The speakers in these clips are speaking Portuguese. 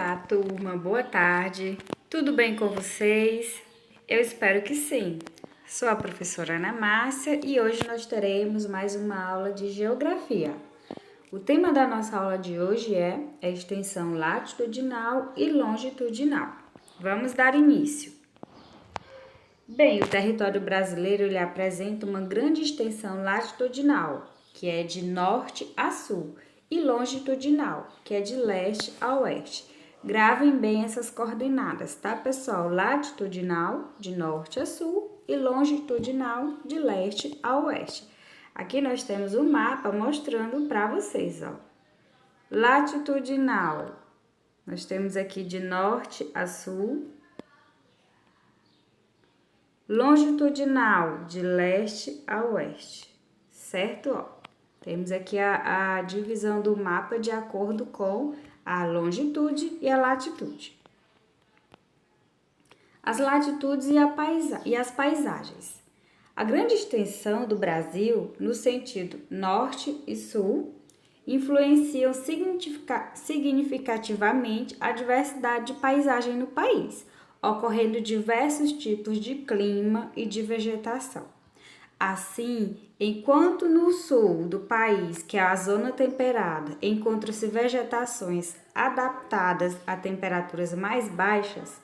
Olá, turma, boa tarde. Tudo bem com vocês? Eu espero que sim. Sou a professora Ana Márcia e hoje nós teremos mais uma aula de geografia. O tema da nossa aula de hoje é a extensão latitudinal e longitudinal. Vamos dar início. Bem, o território brasileiro ele apresenta uma grande extensão latitudinal, que é de norte a sul, e longitudinal, que é de leste a oeste. Gravem bem essas coordenadas, tá, pessoal? Latitudinal, de norte a sul, e longitudinal, de leste a oeste. Aqui nós temos o mapa mostrando para vocês, ó. Latitudinal, nós temos aqui de norte a sul. Longitudinal, de leste a oeste, certo? Ó, temos aqui a divisão do mapa de acordo com a longitude e a latitude. As latitudes e as paisagens. A grande extensão do Brasil, no sentido norte e sul, influenciam significativamente a diversidade de paisagem no país, ocorrendo diversos tipos de clima e de vegetação. Assim, enquanto no sul do país, que é a zona temperada, encontram-se vegetações adaptadas a temperaturas mais baixas,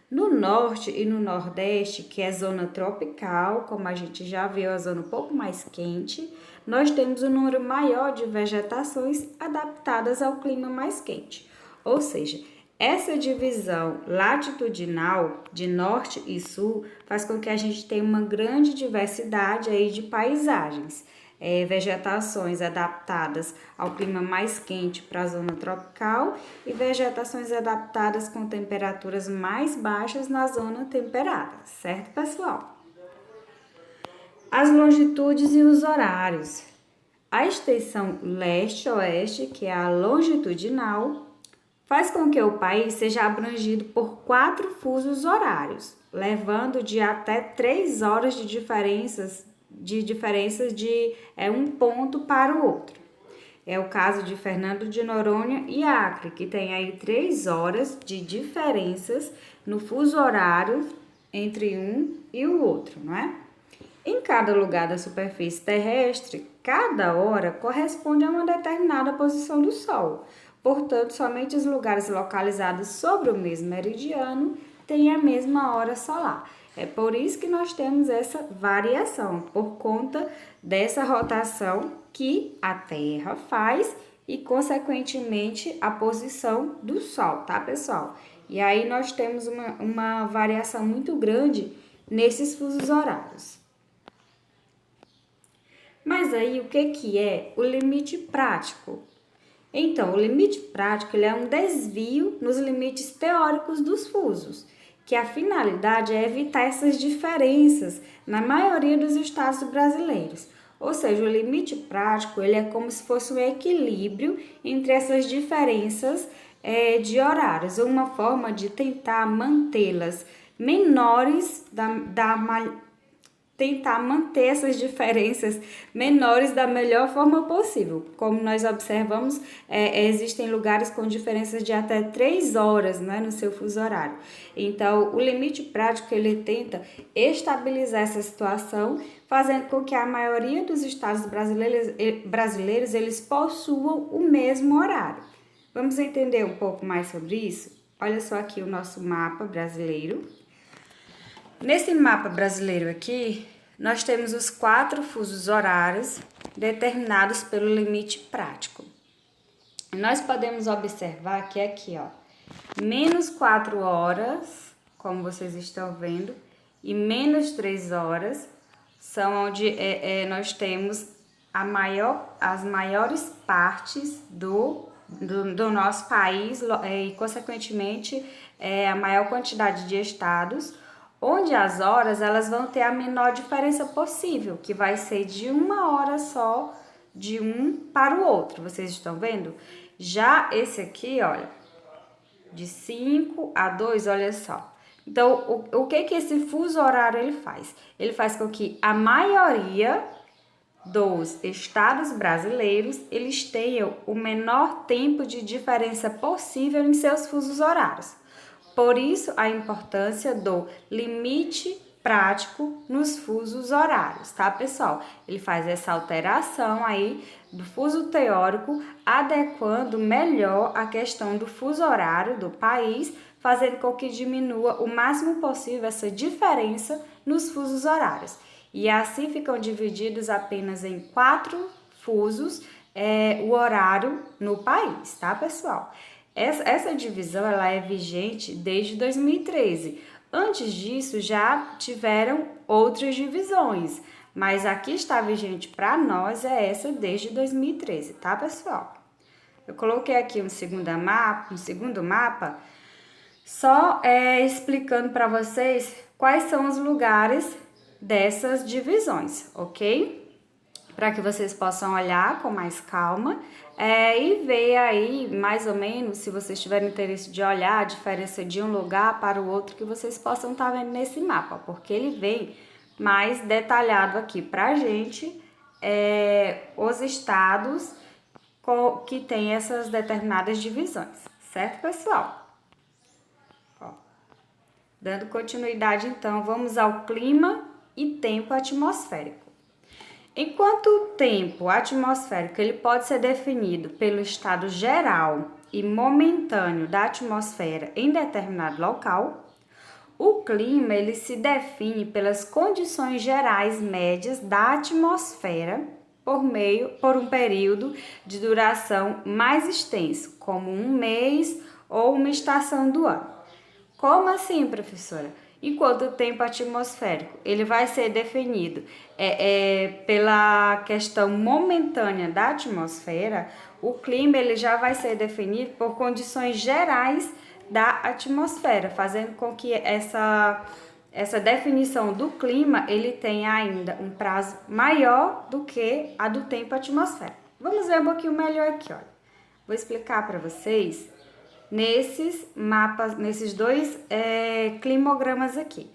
no norte e no nordeste, que é zona tropical, como a gente já viu, a zona um pouco mais quente, nós temos um número maior de vegetações adaptadas ao clima mais quente. Ou seja, essa divisão latitudinal de norte e sul faz com que a gente tenha uma grande diversidade aí de paisagens. Vegetações adaptadas ao clima mais quente para a zona tropical e vegetações adaptadas com temperaturas mais baixas na zona temperada, certo, pessoal? As longitudes e os horários. A extensão leste-oeste, que é a longitudinal, faz com que o país seja abrangido por 4 fusos horários, levando de até 3 horas de diferenças de um ponto para o outro. É o caso de Fernando de Noronha e Acre, que tem aí 3 horas de diferenças no fuso horário entre um e o outro, não é? Em cada lugar da superfície terrestre, cada hora corresponde a uma determinada posição do Sol. Portanto, somente os lugares localizados sobre o mesmo meridiano têm a mesma hora solar. É por isso que nós temos essa variação, por conta dessa rotação que a Terra faz e, consequentemente, a posição do Sol, tá, pessoal? E aí nós temos uma variação muito grande nesses fusos horários. Mas aí, o que é o limite prático? Então, o limite prático ele é um desvio nos limites teóricos dos fusos, que a finalidade é evitar essas diferenças na maioria dos estados brasileiros. Ou seja, o limite prático ele é como se fosse um equilíbrio entre essas diferenças de horários, uma forma de tentar mantê-las menores tentar manter essas diferenças menores da melhor forma possível. Como nós observamos, existem lugares com diferenças de até 3 horas, né, no seu fuso horário. Então, o limite prático ele tenta estabilizar essa situação, fazendo com que a maioria dos estados brasileiros eles possuam o mesmo horário. Vamos entender um pouco mais sobre isso? Olha só aqui o nosso mapa brasileiro. Nesse mapa brasileiro aqui, nós temos os 4 fusos horários determinados pelo limite prático. Nós podemos observar que aqui, ó, menos 4 horas, como vocês estão vendo, e menos 3 horas são onde nós temos as maiores partes do nosso país e, consequentemente, a maior quantidade de estados, onde as horas elas vão ter a menor diferença possível, que vai ser de 1 hora só de um para o outro. Vocês estão vendo? Já esse aqui, olha, de 5 a 2, olha só. Então, o que esse fuso horário ele faz? Ele faz com que a maioria dos estados brasileiros, eles tenham o menor tempo de diferença possível em seus fusos horários. Por isso, a importância do limite prático nos fusos horários, tá, pessoal? Ele faz essa alteração aí do fuso teórico, adequando melhor a questão do fuso horário do país, fazendo com que diminua o máximo possível essa diferença nos fusos horários. E assim ficam divididos apenas em 4 fusos o horário no país, tá, pessoal? Essa divisão ela é vigente desde 2013. Antes disso, já tiveram outras divisões, mas aqui está vigente para nós é essa desde 2013, tá, pessoal? Eu coloquei aqui um segundo mapa, só explicando para vocês quais são os lugares dessas divisões, ok? Para que vocês possam olhar com mais calma e ver aí, mais ou menos, se vocês tiverem interesse de olhar a diferença de um lugar para o outro, que vocês possam estar vendo nesse mapa, porque ele vem mais detalhado aqui para a gente, os estados que tem essas determinadas divisões, certo, pessoal? Ó, dando continuidade, então, vamos ao clima e tempo atmosférico. Enquanto o tempo atmosférico ele pode ser definido pelo estado geral e momentâneo da atmosfera em determinado local, o clima ele se define pelas condições gerais médias da atmosfera por um período de duração mais extenso, como um mês ou uma estação do ano. Como assim, professora? Enquanto o tempo atmosférico ele vai ser definido pela questão momentânea da atmosfera, o clima ele já vai ser definido por condições gerais da atmosfera, fazendo com que essa definição do clima ele tenha ainda um prazo maior do que a do tempo atmosférico. Vamos ver um pouquinho melhor aqui, olha. Vou explicar para vocês nesses mapas, nesses dois climogramas aqui.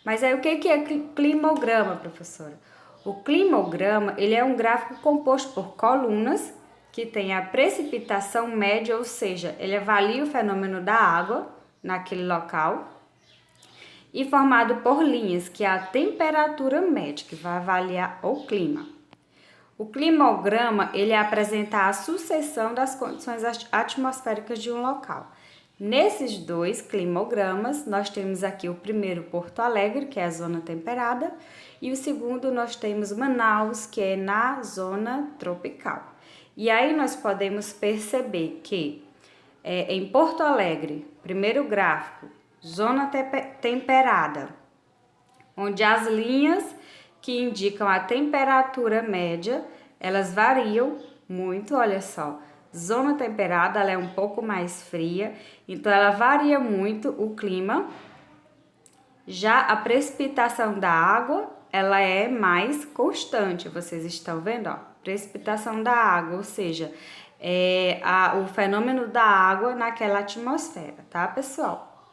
Mas aí o que é climograma, professora? O climograma ele é um gráfico composto por colunas que tem a precipitação média, ou seja, ele avalia o fenômeno da água naquele local, e formado por linhas, que é a temperatura média, que vai avaliar o clima. O climograma, ele apresenta a sucessão das condições atmosféricas de um local. Nesses dois climogramas, nós temos aqui o primeiro Porto Alegre, que é a zona temperada, e o segundo nós temos Manaus, que é na zona tropical. E aí nós podemos perceber que em Porto Alegre, primeiro gráfico, zona temperada, onde as linhas que indicam a temperatura média, elas variam muito, olha só. Zona temperada, ela é um pouco mais fria, então ela varia muito o clima. Já a precipitação da água, ela é mais constante, vocês estão vendo, ó. Precipitação da água, ou seja, o fenômeno da água naquela atmosfera, tá, pessoal?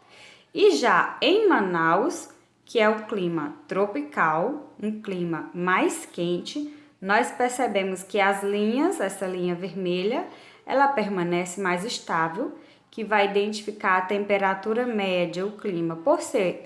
E já em Manaus, que é o clima tropical, um clima mais quente, nós percebemos que as linhas, essa linha vermelha, ela permanece mais estável, que vai identificar a temperatura média, o clima, por ser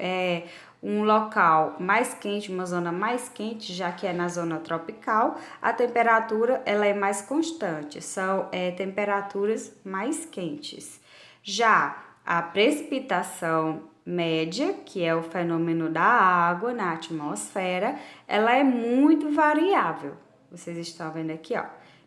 um local mais quente, uma zona mais quente, já que é na zona tropical, a temperatura ela é mais constante, são temperaturas mais quentes. Já a precipitação média, que é o fenômeno da água na atmosfera, ela é muito variável. Vocês estão vendo aqui, ó,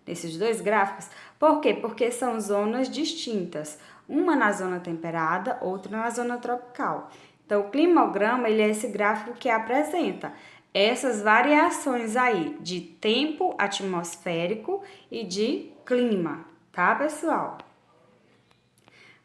nesses dois gráficos. Por quê? Porque são zonas distintas, uma na zona temperada, outra na zona tropical. Então, o climograma, ele é esse gráfico que apresenta essas variações aí de tempo atmosférico e de clima, tá, pessoal?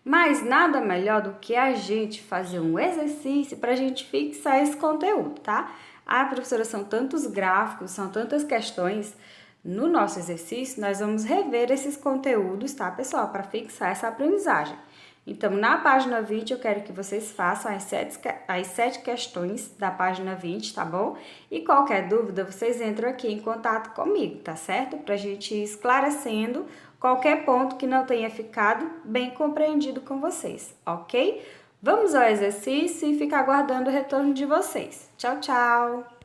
Mas nada melhor do que a gente fazer um exercício para a gente fixar esse conteúdo, tá? Ah, professora, são tantos gráficos, são tantas questões. No nosso exercício, nós vamos rever esses conteúdos, tá, pessoal? Para fixar essa aprendizagem. Então, na página 20, eu quero que vocês façam as 7 questões da página 20, tá bom? E qualquer dúvida, vocês entram aqui em contato comigo, tá certo? Pra gente ir esclarecendo qualquer ponto que não tenha ficado bem compreendido com vocês, ok? Vamos ao exercício e ficar aguardando o retorno de vocês. Tchau, tchau!